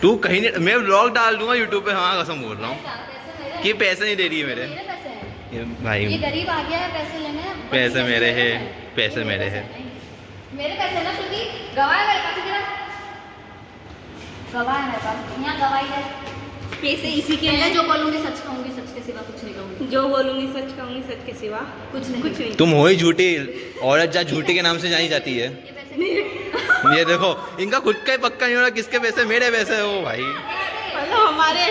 तू कहीं नहीं, मैं व्लॉग डाल दूंगा यूट्यूब पे। हाँ कसम बोल रहा हूँ कि पैसे नहीं दे रही है मेरे। ये भाई ये गरीब आ गया है पैसे लेने। पैसे मेरे है, पैसे मेरे है। मेरे पैसे ना क्योंकि गवाह है मेरे पास। इधर गवाह है मेरे पास, यहाँ गवाही है। पैसे इसी के मैं हैं। जो बोलूंगी सच कहूंगी, सच के सिवा कुछ नहीं कहूंगी। जो बोलूंगी सच कहूंगी, सच के सिवा कुछ नहीं। कुछ नहीं। तुम हो ही झूठी औरत, जा झूठी के नाम से जानी जाती है। ये पैसे ये देखो इनका खुद का ही पक्का नहीं हो रहा, किसके पैसे? मेरे पैसे हो भाई। मतलब हमारे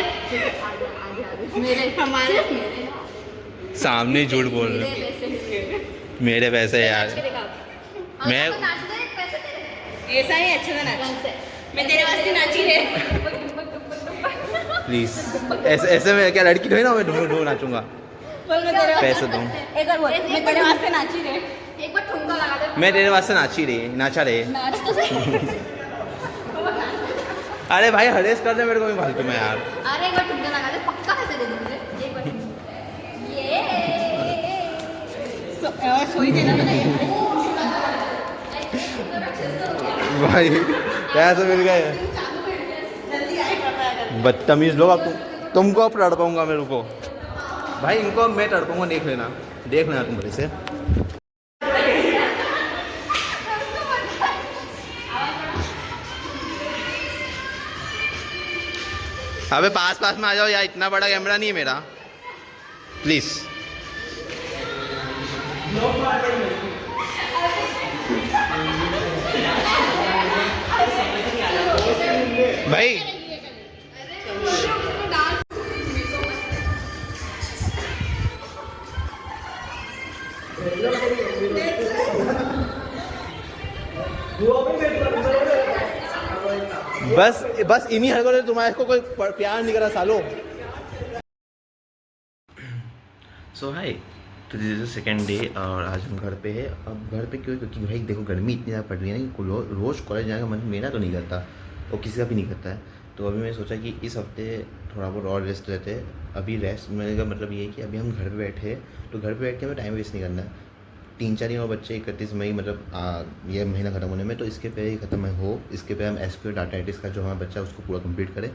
मेरे हमारे मेरे सामने ही झूठ बोल रहे मेरे पैसे। मेरे पैसे यार। और मैं तो नाच दे, पैसे तेरे। ऐसा ही अच्छे से नाच। ढंग से। मैं तेरे वास्ते नाची रे। प्लीज ऐसे ऐसे में क्या लड़की ढोई ना, मैं ढूंढ ढूंढ नाचूंगा। बोल मैं तेरे पैसे दूँ। एक और बोल मैं तेरे वास्ते नाची रे। एक बार ठुमका लगा दे। मैं तेरे वास्ते नाची रे, नाचा रे। नाच तो सही। अरे भाई हरेस कर दे मेरे को भी फालतू में यार। अरे एक बार ठुमका लगा दे, पक्का पैसे दे दूंगी। एक बार ये और सोई देना मैंने। भाई पैसे मिल गए। जल्दी आए कृपया। बदतमीज लोग। अब तुमको अब तड़पाऊंगा मेरे को भाई। इनको मैं तड़पाऊंगा, देख लेना, देख लेना तुम बड़े से। अबे पास पास में आ जाओ यार, इतना बड़ा कैमरा नहीं है मेरा, प्लीज। भाई बस बस इन्हीं हरकतों से तुम्हारे को कोई प्यार नहीं करा सालो। सो हाय, तो this is the second day और आज हम घर पे है। अब घर पे क्यों? क्योंकि भाई देखो गर्मी इतनी ज़्यादा पड़ रही है ना कि रोज़ कॉलेज जाने का मन मेरा तो नहीं करता और किसी का भी नहीं करता है। तो अभी मैंने सोचा कि इस हफ्ते थोड़ा बहुत और रेस्ट लेते हैं। अभी रेस्ट मेरे का मतलब ये है कि अभी हम घर पे बैठे हैं, तो घर पे बैठ के हमें टाइम वेस्ट नहीं करना है। 3-4 दिन और बच्चे 31 मई मतलब ये महीना ख़त्म होने में, तो इसके पे ही ख़त्म हो। इसके पे हम SQL डाटा एनालिटिक्स का जो हमारा बच्चा है उसको पूरा कंप्लीट करें।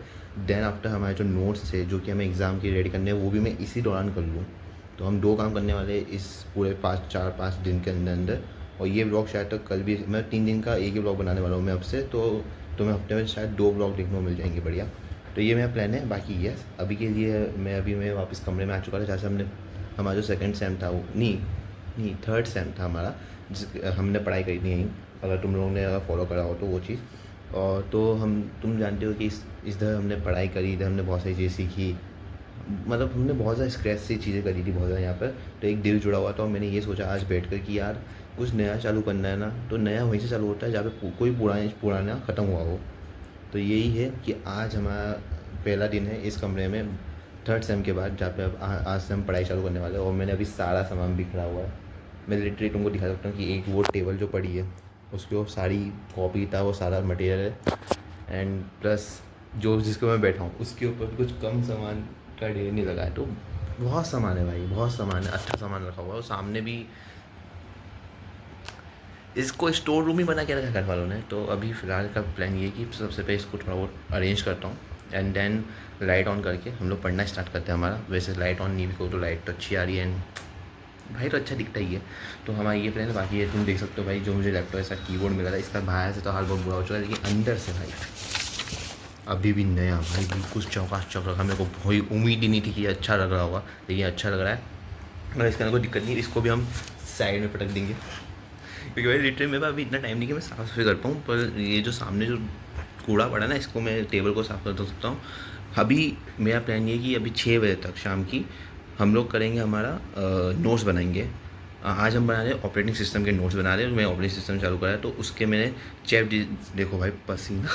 देन आफ्टर हमारे जो नोट्स थे जो कि हमें एग्ज़ाम की रेडी करने हैं वो भी मैं इसी दौरान कर लूँ। तो हम 2 काम करने वाले इस पूरे 4-5 दिन के अंदर अंदर। और ये ब्लॉग शायद तक कल भी, मैं 3 दिन का एक ही ब्लॉग बनाने वाला हूँ मैं अब से। तो मैं हफ्ते में शायद 2 ब्लॉग देखने को मिल जाएंगे, बढ़िया। तो ये मेरा प्लान है। बाकी यस अभी के लिए मैं वापस कमरे में आ चुका था जहाँ से हमारा जो सेकंड सेम था वो नहीं थर्ड सेम था हमारा, हमने पढ़ाई करी थी यहीं। अगर तुम लोगों ने अगर फॉलो करा हो तो वो चीज़। और तो तुम जानते हो कि इधर हमने पढ़ाई करी, इधर हमने बहुत सारी चीज़ें सीखी, मतलब हमने बहुत ज़्यादा स्ट्रेस से चीज़ें करी थी बहुत ज़्यादा यहाँ पर। तो एक दिल जुड़ा हुआ था और मैंने ये सोचा आज बैठ कर कि यार कुछ नया चालू करना है ना, तो नया वहीं से चालू होता है जहाँ पे कोई पुराना ख़त्म हुआ हो। तो यही है कि आज हमारा पहला दिन है इस कमरे में थर्ड सेम के बाद, जहाँ पे अब आज से हम पढ़ाई चालू करने वाले हैं। और मैंने अभी सारा सामान बिखरा हुआ है। मैं लिटरली तुमको दिखा सकता हूँ कि एक वो टेबल जो पड़ी है उसके वो सारी कॉपी था, वो सारा मटेरियल है। एंड प्लस जो जिसको मैं बैठा हूँ उसके ऊपर कुछ कम सामान का ढेर नहीं लगा है। तो बहुत सामान है भाई, बहुत सामान है, अच्छा सामान रखा हुआ है। और सामने भी इसको स्टोर रूम ही बना के रखा घर वालों ने। तो अभी फ़िलहाल का प्लान ये है कि सबसे पहले इसको थोड़ा बहुत अरेंज करता हूँ एंड देन लाइट ऑन करके हम लोग पढ़ना स्टार्ट करते हैं। हमारा वैसे लाइट ऑन नहीं भी हो तो लाइट तो अच्छी आ रही है एंड भाई तो अच्छा दिखता ही है। तो हमारा ये प्लान है। बाकी ये तुम देख सकते हो भाई, जो मुझे लैपटॉप ऐसा कीबोर्ड मिला था इसका बाहर से तो हाल बहुत बुरा हो चुका है, लेकिन अंदर से भाई अभी भी नया भाई, बिल्कुल चौक रखा। मेरे को कोई उम्मीद ही नहीं थी कि ये अच्छा लग रहा होगा, लेकिन अच्छा लग रहा है। और इसके अंदर कोई दिक्कत नहीं, इसको भी हम साइड में पटक देंगे क्योंकि भाई लिटरली मेरे पास अभी इतना टाइम नहीं कि मैं साफ़ सफाई कर पाऊँ। पर ये जो सामने जो कूड़ा पड़ा ना, इसको मैं टेबल को साफ़ कर सकता हूँ। अभी मेरा प्लान ये है कि अभी 6 बजे तक शाम की हम लोग करेंगे हमारा नोट्स बनाएंगे। आज हम बना रहे हैं ऑपरेटिंग सिस्टम के नोट्स बना रहे हैं। मैं ऑपरेटिंग सिस्टम चालू करा है तो उसके मैंने देखो भाई पसीना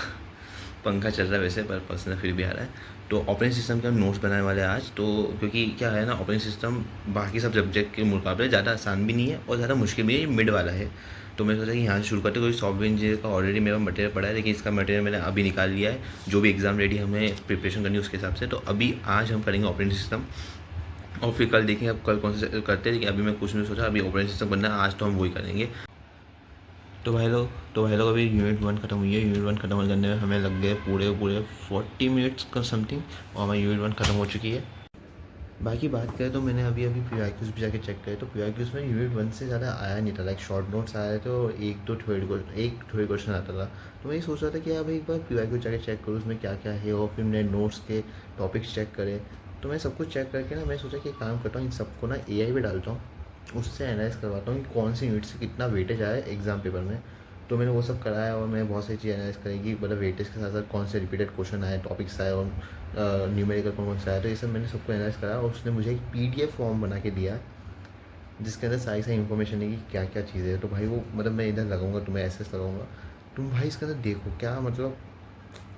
पंखा चल रहा है वैसे, पर पसीना फिर भी आ रहा है। तो ऑपरेटिंग सिस्टम के हम नोट्स बनाने वाले हैं आज। तो क्योंकि क्या है ना, ऑपरेटिंग सिस्टम बाकी सब सब्जेक्ट के मुकाबले ज़्यादा आसान भी नहीं है और ज़्यादा मुश्किल भी है, मिड वाला है। तो मैं सोचा कि यहाँ से शुरू करते। कोई सॉफ्टवेयर इंजीनियर का ऑलरेडी मेरा मटेरियल पड़ा है, लेकिन इसका मटेरियल मैंने अभी निकाल लिया है। जो भी एग्ज़ाम रेडी हमें प्रिपरेशन करनी है उसके हिसाब से। तो अभी आज हम करेंगे ऑपरेटिंग सिस्टम और फिर कल देखेंगे अब कल कौन सा करते हैं। लेकिन अभी मैं कुछ नहीं सोचा, अभी ऑपरेटिंग सिस्टम करना है आज, तो हम वही करेंगे। तो भाई लोग अभी यूनिट 1 खत्म हुई है। यूनिट 1 खत्म करने में हमें लग गए पूरे पूरे 40 मिनट्स का समथिंग, और हमारी यूनिट 1 खत्म हो चुकी है। बाकी बात करें तो मैंने अभी अभी पीवाईक्यूज़ भी जाके चेक करे, तो पीवाईक्यूज़ में यूनिट 1 से ज़्यादा आया नहीं था। लाइक शॉर्ट नोट्स आए थे और एक थ्योरी क्वेश्चन आता था। तो मैं ये सोच रहा था कि अब एक बार पीवाईक्यू जाके चेक करूँ उसमें क्या क्या है, और फिर मैंने नोट्स के टॉपिक्स चेक करे। तो मैं सब कुछ चेक करके ना मैं सोचा कि एक काम करता हूँ, इन सबको ना AI पे डालता हूँ, उससे एनालाइज करवाता हूँ कि कौन सी यूनिट से कितना वेटेज आया एग्ज़ाम पेपर में। तो मैंने वो सब कराया, और मैं बहुत सारी चीज़ एनालाइज करेंगी, मतलब वेटेज के साथ साथ कौन से रिपीटेड क्वेश्चन आए, टॉपिक्स आए, और न्यूमेरिकल कौन सा आया। तो ये सब मैंने सबको एनालाइज करा, और उसने मुझे एक PDF फॉर्म बना के दिया जिसके अंदर सारी सारी इन्फॉर्मेशन है कि क्या क्या चीज़ें है। तो भाई वो मतलब मैं इधर लगाऊंगा, तुम्हें ऐसे लगाऊंगा, तुम भाई इसके अंदर देखो क्या मतलब,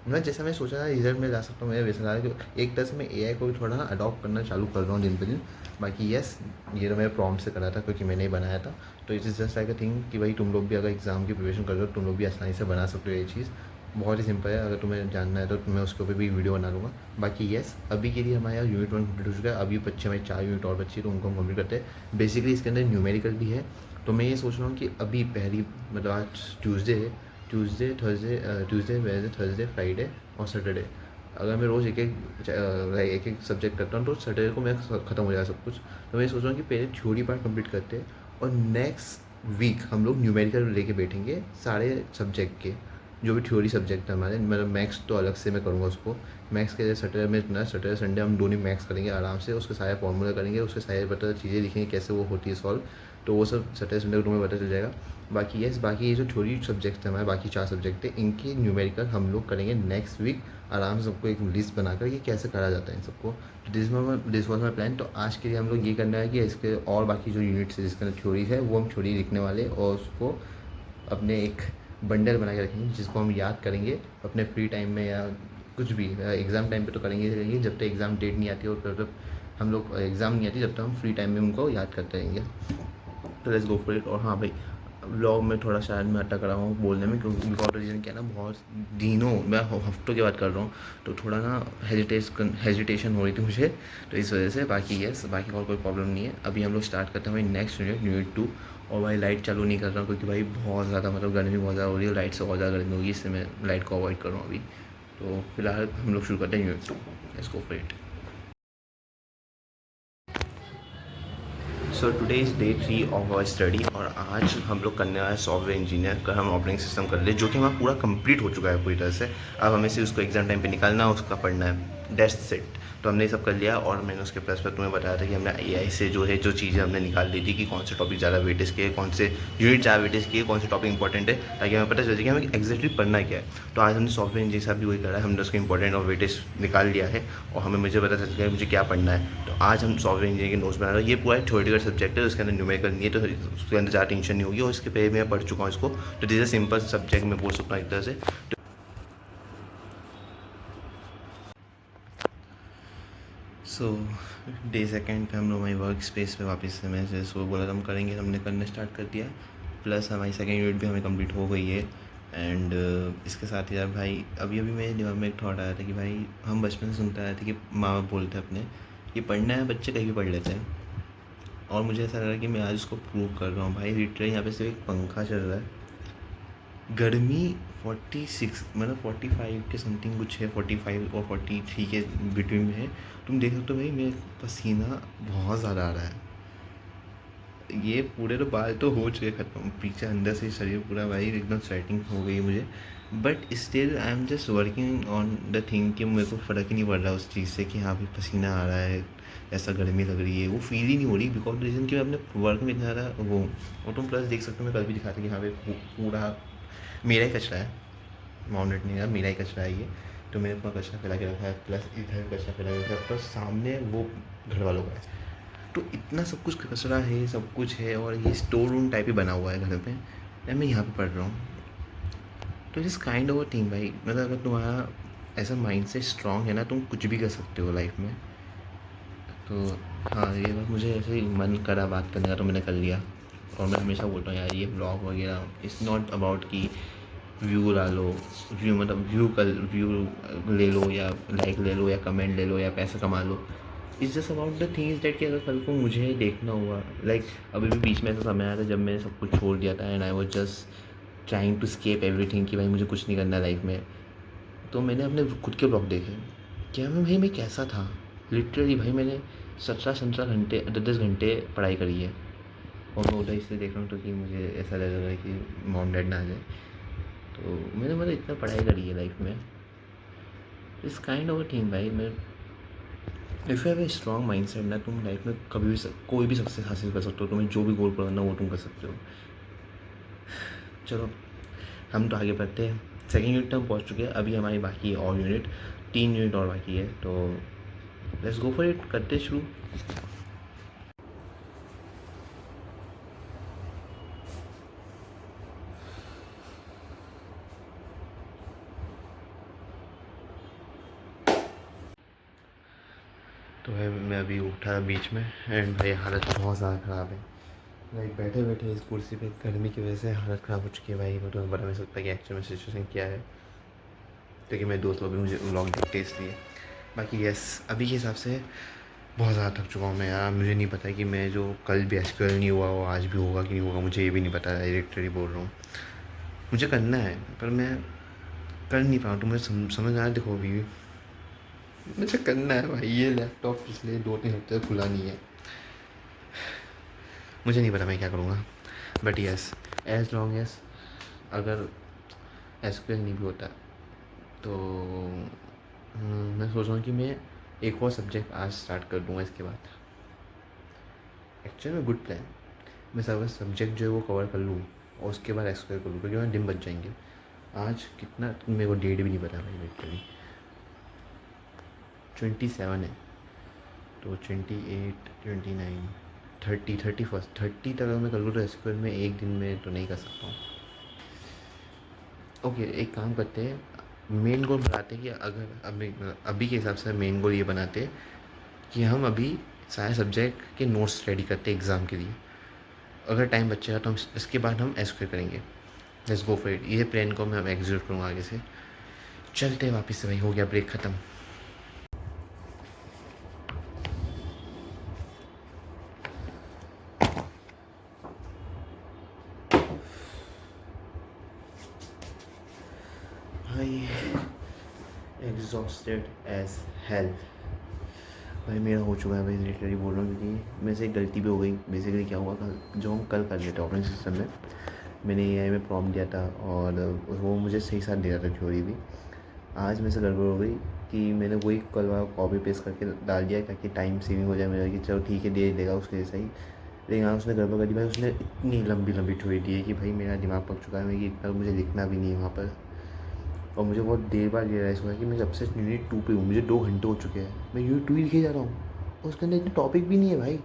मैं जैसा मैं सोचा था रिजल्ट में ला सकता हूँ, मैं वैसा ला कि एक तरह से मैं AI को भी थोड़ा ना अडॉप्ट करना चालू कर रहा हूँ दिन पे दिन। बाकी यस, ये तो मैंने प्रॉम्प्ट से करा था क्योंकि मैंने ही बनाया था। तो it is just like a thing कि भाई तुम लोग भी अगर एग्ज़ाम की प्रिपरेशन कर रहे हो, तुम लोग भी आसानी से बना सकते हो। ये चीज़ बहुत ही सिंपल है, अगर तुम्हें जानना है तो मैं उसके ऊपर भी वीडियो बना लूँगा। बाकी यस, अभी के लिए हमारा यूनिट 1 कंप्लीट हो चुका है। अभी बच्चे हमारे 4 यूनिट और बच्चे, तो उनको हम कंप्लीट करते हैं। बेसिकली इसके अंदर न्यूमेरिकल भी है। तो मैं ये सोच रहा हूँ कि अभी पहली मतलब आज ट्यूसडे है, ट्यूसडे वेडनेसडे थर्सडे फ्राइडे और सैटरडे, अगर मैं रोज़ एक एक सब्जेक्ट करता हूँ तो सैटरडे को मैं ख़त्म हो जाएगा सब कुछ। तो मैं सोच रहा हूँ कि पहले थ्योरी पार्ट कंप्लीट करते हैं, और नेक्स्ट वीक हम लोग न्यूमेरिकल लेके बैठेंगे सारे सब्जेक्ट के, जो भी थ्योरी सब्जेक्ट है हमारे। मतलब मैथ्स तो अलग से मैं करूँगा उसको। मैथ्स के लिए सैटरडे में ना, सैटरडे संडे हम दोनों मैथ्स करेंगे आराम से, उसके सारे फॉर्मूला करेंगे, उसके सारे पता चीज़ें लिखेंगे कैसे वो होती है सॉल्व। तो वो सब सैटरडे संडे को तुम्हें पता चल जाएगा। बाकी यस, बाकी ये जो थ्योरी सब्जेक्ट है हमारे, बाकी 4 सब्जेक्ट है, इनकी न्यूमेरिकल हम लोग करेंगे नेक्स्ट वीक आराम से, सबको एक लिस्ट बनाकर कि कैसे करा जाता है इन सबको। तो दिस वॉज माई प्लान। तो आज के लिए हम लोग ये करना है कि इसके और बाकी जो यूनिट्स है जिसके अंदर थ्योरी है, वो हम थ्योरी लिखने वाले, और उसको अपने एक बंडल बना के रखेंगे जिसको हम याद करेंगे अपने फ्री टाइम में, या कुछ भी एग्ज़ाम टाइम पे तो करेंगे जब तक एग्ज़ाम डेट नहीं आती, और जब हम लोग एग्ज़ाम नहीं आती तब तक हम फ्री टाइम में उनको याद करते रहेंगे। तो लेट्स गो फॉर इट। और हाँ भाई, व्लॉग में थोड़ा शायद मैं अटक रहा हूँ बोलने में, क्योंकि बिकॉज रीज़न क्या है ना, बहुत दिनों मैं हफ्तों की बात कर रहा हूँ, तो थोड़ा ना हेजिटेशन हो रही थी मुझे, तो इस वजह से। बाकी यस, बाकी और कोई प्रॉब्लम नहीं है। अभी हम लोग स्टार्ट करते हैं भाई नेक्स्ट यूनिट 2। और भाई लाइट चालू नहीं कर रहा हूँ क्योंकि भाई बहुत ज़्यादा मतलब गर्मी बहुत ज़्यादा हो रही है, लाइट से बहुत ज़्यादा गर्मी होगी, इससे मैं लाइट को अवॉइड कर रहा हूँ अभी। तो फिलहाल हम लोग शुरू करते हैं unit 2। Let's go for it. So today is day 3 of our study, और आज हम लोग करने वाले सॉफ्टवेयर इंजीनियर का हम ऑपरेटिंग सिस्टम कर ले, जो कि हमारा पूरा कंप्लीट हो चुका है पूरी तरह से। अब हमें सिर्फ उसको एग्जाम टाइम पे निकालना, उसका पढ़ना है, दैट्स सेट। तो हमने ये सब कर लिया, और मैंने उसके प्लस पर तुम्हें बताया था कि हमने AI से जो है जो चीज़ें हमने निकाल ली थी कि कौन से टॉपिक ज़्यादा वेटेज के, कौन से यूनिट ज़्यादा वेटेज के, कौन से टॉपिक इंपॉर्टेंट है, ताकि हमें पता चल जाए कि हमें एक्जैक्टली पढ़ना क्या है। तो आज हमने सॉफ्टवेयर इंजीनियर साहब भी वही करा है, हमने उसका इंपॉर्टेंट और वेटेज निकाल लिया है, और हमें मुझे पता चल गया मुझे क्या पढ़ना है। तो आज हम सॉफ्टवेयर इंजीनियर के नोट्स बना रहे हैं। ये पूरा थ्योरेटिकल सब्जेक्ट है, उसके अंदर न्यूमेरिकल नहीं है, तो उसके अंदर ज़्यादा टेंशन नहीं होगी, और इसके पहले मैं पढ़ चुका हूँ इसको। तो दिस इज सिंपल सब्जेक्ट मैं बोल सकता हूँ एक तरह से। सो डे सेकेंड पे हम लोग हमारी वर्क स्पेस पे वापस से, मैं जैसे सुबह बोला था हम करेंगे, हमने करना स्टार्ट कर दिया। प्लस हमारी सेकेंड यूनिट भी हमें कंप्लीट हो गई है। एंड इसके साथ ही यार भाई अभी अभी मेरे दिमाग में एक थॉट आया था कि भाई हम बचपन से सुनते आए थे कि माँ बाप बोलते हैं अपने कि पढ़ना है बच्चे कहीं भी पढ़ लेते हैं, और मुझे ऐसा लग रहा है कि मैं आज उसको प्रूव कर रहा हूँ भाई। लिटरली यहाँ पे सिर्फ एक पंखा चल रहा है, गर्मी 46 मतलब 45 के समथिंग कुछ है, 45 और 43 के बिटवीन में है। तुम देख सकते हो भाई मेरे पसीना बहुत ज़्यादा आ रहा है। ये पूरे तो बाल तो हो चुके ख़त्म, पीछे अंदर से शरीर पूरा भाई एकदम स्वेटिंग हो गई मुझे। But still I am just working on the thing कि मेरे को फ़र्क ही नहीं पड़ रहा उस चीज़ से कि हाँ भाई पसीना आ रहा है, ऐसा गर्मी लग रही है, वो फील ही नहीं हो रही, बिकॉज रीज़न कि मैं अपने वर्क में इतना ज़्यादा वो। और तुम प्लस देख सकते हो, मैं कल भी दिखा था कि हाँ भाई पूरा मेरा ही कचरा है, माउंटेन नहीं है, मेरा ही कचरा है ये। तो मैंने अपना कचरा फैला के रखा है, प्लस इधर कचरा फैला के रखा है, प्लस सामने वो घर वालों का है। तो इतना सब कुछ कचरा है, सब कुछ है, और ये स्टोर रूम टाइप ही बना हुआ है घर पे, या मैं यहाँ पे पढ़ रहा हूँ। तो it is kind of a thing भाई, मतलब अगर तुम्हारा ऐसा माइंड से स्ट्रॉन्ग है ना, तुम कुछ भी कर सकते हो लाइफ में। तो हाँ, ये बात मुझे ऐसे ही मन करा बात करने का, तो मैंने कर लिया। और मैं हमेशा बोलता हूँ यार, ये ब्लॉग वगैरह इट्स नॉट अबाउट कि व्यू ला लो, व्यू मतलब व्यू ले लो, या लाइक ले लो, या कमेंट ले लो, या पैसा कमा लो। It's just about the things that कि अगर कल को मुझे देखना हुआ, लाइक अभी भी बीच में ऐसा समय आया था जब मैंने सब कुछ छोड़ दिया था, and I was just trying to escape everything कि भाई मुझे कुछ नहीं करना लाइफ में। तो मैंने अपने खुद के ब्लॉग देखे, क्या मैं कैसा था। लिटरली भाई मैंने 17 घंटे 10 घंटे पढ़ाई करी है, और मैं उधर इसलिए देख रहा हूँ क्योंकि मुझे ऐसा लग रहा है कि मॉम डैड ना आ जाए। तो मैंने मतलब इतना पढ़ाई करी है लाइफ में, इस काइंड ऑफ थिंग भाई। मैं if you have a strong mind set ना, तुम लाइफ में कभी भी कोई भी सक्सेस हासिल कर सकते हो। तुम्हें जो भी गोल करना वो तुम कर सकते हो। चलो हम तो आगे बढ़ते हैं, सेकेंड यूनिट तक हम पहुँच चुके हैं। अभी हमारी बाकी है और यूनिट, 3 यूनिट और बाकी है, तो लेट्स गो फॉर इट, करते शुरू। तो भाई मैं अभी उठा बीच में, एंड भाई हालत बहुत ज़्यादा ख़राब है। भाई बैठे बैठे इस कुर्सी पे गर्मी की वजह से हालत ख़राब हो चुकी है भाई। मैं तुम्हें बता नहीं सकता कि एक्चुअल में सिचुएशन क्या है, क्योंकि मेरे दोस्त लोग भी मुझे व्लॉग देखते इसलिए। बाकी यस, अभी के हिसाब से बहुत ज़्यादा थक चुका हूँ मैं यार। मुझे नहीं पता कि मैं जो कल भी एसक्यूएल नहीं हुआ वो आज भी होगा कि नहीं होगा, मुझे ये भी नहीं पता। डायरेक्टली बोल रहा हूँ, मुझे करना है पर मैं कर नहीं पा रहा हूँ। तो मुझे समझ आ, देखो अभी मुझे करना है भाई। ये लैपटॉप पिछले 2-3 हफ्ते से खुला नहीं है, मुझे नहीं पता मैं क्या करूँगा। But yes, as long as अगर एसक्यूएल नहीं भी होता तो मैं सोच रहा हूँ कि मैं एक और सब्जेक्ट आज स्टार्ट कर दूँगा इसके बाद। एक्चुअली में गुड प्लान, मैं सब सब्जेक्ट जो है वो कवर कर लूँ और उसके बाद एसक्यूएल कर लूँ, क्योंकि मैं दिन बच जाएंगे। आज कितना मेरे को डेट भी नहीं पता भाई, लिटरली 27 है, तो 28, 29, 30, 31 तक अगर मैं कर लूँ तो एसक्यूएल में एक दिन में तो नहीं कर सकता हूँ। ओके, एक काम करते हैं, मेन गोल बनाते हैं कि अगर अभी के हिसाब से मेन गोल ये बनाते हैं कि हम अभी सारे सब्जेक्ट के नोट्स रेडी करते हैं एग्ज़ाम के लिए। अगर टाइम बचेगा तो हम इसके बाद हम एसक्यूएल करेंगे। Let's go for it. ये प्लान को मैं एग्जीक्यूट करूँगा आगे से। चलते हैं वापस से भाई, हो गया ब्रेक ख़त्म। भाई एग्जॉस्टेड एज हेल भाई, मेरा हो चुका है भाई, लिटरली बोल रहा हूँ। क्योंकि मेरे से एक गलती भी हो गई। बेसिकली क्या हुआ, कल जो हम कल कर लेते ऑपरेटिंग सिस्टम में, मैंने एआई में प्रॉम्प्ट दिया था और वो मुझे सही साथ दे रहा था थ्योरी भी। आज मेरे से गड़बड़ हो गई कि मैंने वही कल वाला कॉपी पेस्ट करके डाल दिया ताकि टाइम सेविंग हो जाए मेरा, कि चलो ठीक है दे देगा उसके जैसा ही। लेकिन आज उसने गड़बड़ कर दी भाई। उसने इतनी लंबी लंबी थ्योरी दी है कि भाई मेरा दिमाग पक चुका है कि कल मुझे लिखना भी नहीं है वहाँ पर। और मुझे बहुत देर बाद रियलाइज़ हुआ कि मैं जब से यूनिट 2 पे हूँ, मुझे 2 घंटे हो चुके हैं, मैं यूनिट 2 ही लिखे जा रहा हूँ और उसके अंदर इतने टॉपिक भी नहीं है भाई।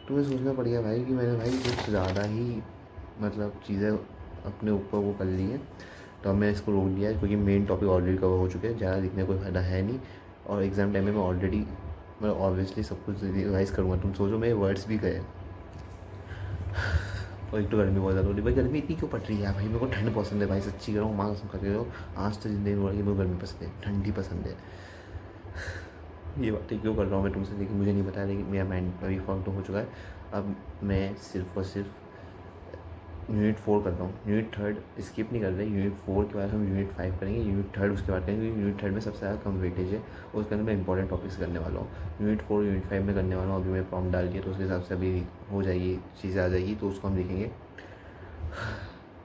तो मुझे सोचना पड़ गया भाई कि मैंने भाई कुछ ज़्यादा ही मतलब चीज़ें अपने ऊपर वो कर ली हैं। तो अब मैं इसको रोक दिया है, क्योंकि मेन टॉपिक ऑलरेडी कवर हो चुके हैं, ज़्यादा लिखने का कोई फ़ायदा है नहीं। और एग्ज़ाम टाइम में मैं ऑलरेडी मतलब ऑब्वियसली सब कुछ रिवाइज़ करूँगा। तुम सोचो मेरे वर्ड्स भी गए। और एक तो गर्मी बहुत ज़्यादा हो रही है भाई। गर्मी इतनी क्यों पड़ रही है यार भाई? मेरे को ठंड पसंद है भाई, सच्ची कह रहा हूँ, माँ कसम खा के रहो। आज तो ज़िंदगी में हो रही है, मेरे को गर्मी पसंद है, ठंडी पसंद है। ये बातें क्यों कर रहा हूँ मैं तुमसे, लेकिन मुझे नहीं पता। लेकिन मेरा माइंड अभी फॉर्म तो हो चुका है। अब मैं सिर्फ और सिर्फ यूनिट 4 कर रहा हूँ। यूनिट 3 स्किप नहीं कर रहे। यूनिट 4 के बाद हम यूनिट 5 करेंगे, यूनिट 3 उसके बाद करेंगे। यूनिट 3 में सबसे ज़्यादा कम वेटेज है और उसके अंदर मैं इंपॉर्टेंट टॉपिक्स करने वाला हूँ। यूनिट 4 यूनिट 5 में करने वाला हूँ। अभी मैं प्रॉम्प्ट डाल दिया तो उसके हिसाब से अभी हो जाएगी, चीज़ें आ जाएगी तो उसको हम लिखेंगे।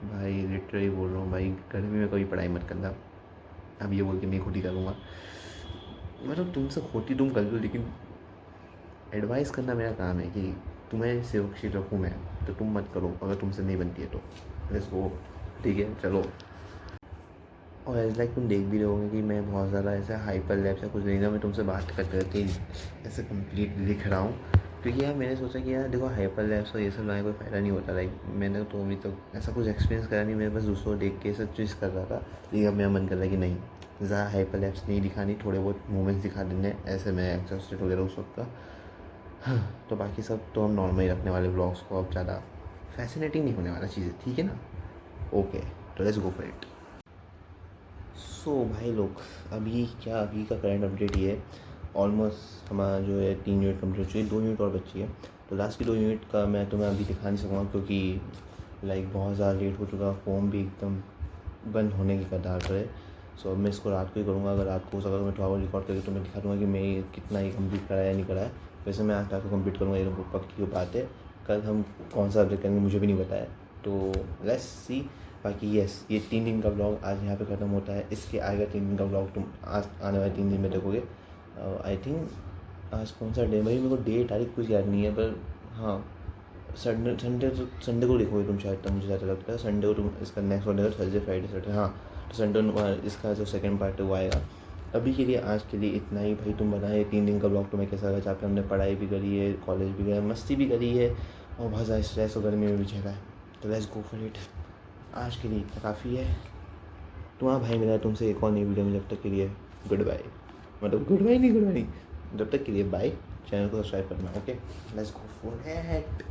भाई लिटरली बोल रहा हूँ भाई, गर्मी में कभी पढ़ाई मत करना। अब ये बोल के मैं खुद ही करूँगा, मतलब तुमसे होती तुम कर लो, लेकिन एडवाइस करना मेरा काम है कि तुम्हें सुरक्षित रखूँ मैं, तो तुम मत करो अगर तुमसे नहीं बनती है तो। लेट्स गो, ठीक है चलो। और एज लाइक तुम देख भी रहे होगे कि मैं बहुत ज़्यादा ऐसा हाइपर लैब या कुछ नहीं ना, मैं तुमसे बात करते करते ऐसे कंप्लीट लिख रहा हूँ। क्योंकि यार मैंने सोचा कि यार देखो हाइपर लैब्स और ये सब लाने कोई फ़ायदा नहीं होता। लाइक मैंने तो अभी तक ऐसा कुछ एक्सपीरियंस करा नहीं, मैं बस दूसरों को देख के सब चीज़ कर रहा था। लेकिन अब मेरा मन कर रहा है कि नहीं, ज़्यादा हाइपर लैब्स नहीं दिखानी, थोड़े बहुत मूवमेंट्स दिखा देने, ऐसे मैं एग्जॉस्टेड वगैरह उस वक्त का। हाँ, तो बाकी सब तो हम नॉर्मल ही रखने वाले व्लॉग्स को, अब ज़्यादा फैसिनेटिंग नहीं होने वाला चीज़ें, ठीक है ना? ओके, तो लेट्स गो फॉर इट। सो भाई लोग, अभी का करंट अपडेट ये है। ऑलमोस्ट हमारा जो है 3 यूनिट कम्प्लीट हो चुकी है, 2 यूनिट और बची है। तो लास्ट की 2 यूनिट का मैं तुम्हें अभी दिखा नहीं सकूँगा, क्योंकि लाइक बहुत ज़्यादा लेट हो चुका, फ़ोन भी एकदम बंद होने की कगार पर है। सो अब मैं इसको रात को ही करूँगा, अगर रात को हो सका तो मैं थोड़ा बहुत रिकॉर्ड करके तुम्हें दिखा दूँगा कि मैं ये कितना ही कंप्लीट करा या नहीं करा है। वैसे मैं आज रात को कंप्लीट करूँगा, ये तो पक्की बात है। कल हम कौन सा सब्जेक्ट करेंगे मुझे भी नहीं पता है, तो लेट्स सी। बाकी यस, ये 3 दिन का ब्लॉग आज यहाँ पे ख़त्म होता है। इसके आएगा 3 दिन का ब्लॉग तुम आज आने वाले 3 दिन में देखोगे। आई थिंक आज कौन सा डे भाई, मेरे को डे तारीख कुछ याद नहीं है, पर हाँ संडे को देखोगे तुम शायद, तब मुझे ज़्यादा लगता है संडे को तुम इसका नेक्स्ट होने थर्सडे फ्राइडे सैटरडे, हाँ तो संडे इसका जो सेकंड पार्ट है वो आएगा। अभी के लिए आज के लिए इतना ही भाई। तुम बताएं 3 दिन का ब्लॉग तुम्हें कैसा लगा, जहाँ पे हमने पढ़ाई भी करी है, कॉलेज भी गया, मस्ती भी करी है और बहुत ज़्यादा स्ट्रेस और गर्मी में भी झेला है। तो लेट्स गो फॉर इट। आज के लिए इतना काफ़ी है। तुम्हारा भाई मिला है तुमसे एक और नई वीडियो में, जब तक के लिए गुड बाय। मतलब गुड बाय नहीं, जब तक के लिए बाय। चैनल को सब्सक्राइब करना, okay. Let's go for it.